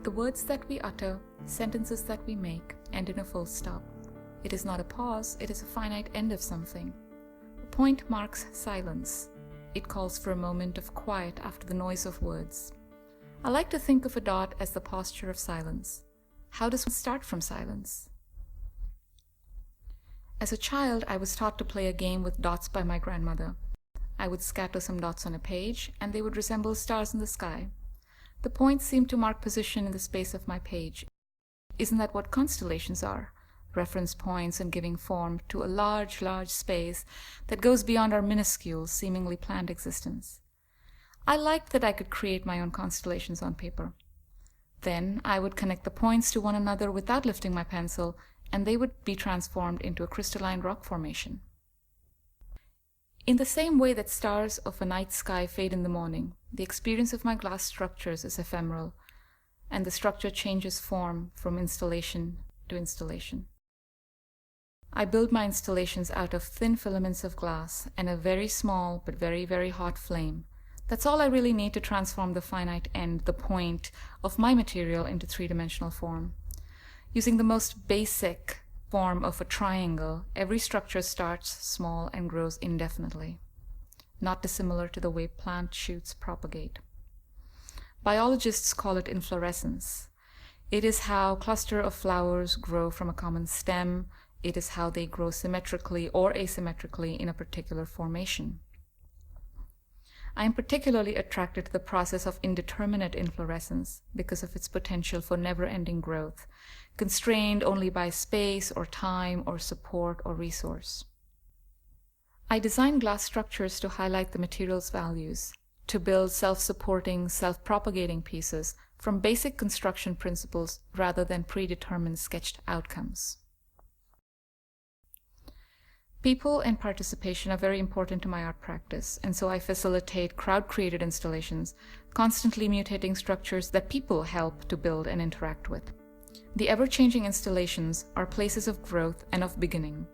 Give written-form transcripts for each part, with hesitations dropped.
The words that we utter, sentences that we make, end in a full stop. It is not a pause, it is a finite end of something. A point marks silence. It calls for a moment of quiet after the noise of words. I like to think of a dot as the posture of silence. How does one start from silence? As a child, I was taught to play a game with dots by my grandmother. I would scatter some dots on a page, and they would resemble stars in the sky. The points seemed to mark position in the space of my page. Isn't that what constellations are? Reference points and giving form to a large, large space that goes beyond our minuscule, seemingly planned existence. I liked that I could create my own constellations on paper. Then I would connect the points to one another without lifting my pencil, and they would be transformed into a crystalline rock formation. In the same way that stars of a night sky fade in the morning, the experience of my glass structures is ephemeral, and the structure changes form from installation to installation. I build my installations out of thin filaments of glass and a very small but very, very hot flame. That's all I really need to transform the finite end, the point, of my material into three-dimensional form. Using the most basic form of a triangle, every structure starts small and grows indefinitely, not dissimilar to the way plant shoots propagate. Biologists call it inflorescence. It is how a cluster of flowers grow from a common stem. It is how they grow symmetrically or asymmetrically in a particular formation. I am particularly attracted to the process of indeterminate inflorescence because of its potential for never-ending growth, constrained only by space or time or support or resource. I design glass structures to highlight the material's values, to build self-supporting, self-propagating pieces from basic construction principles rather than predetermined sketched outcomes. People and participation are very important to my art practice, and so I facilitate crowd-created installations, constantly mutating structures that people help to build and interact with. The ever-changing installations are places of growth and of beginning,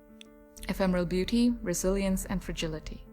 ephemeral beauty, resilience, and fragility.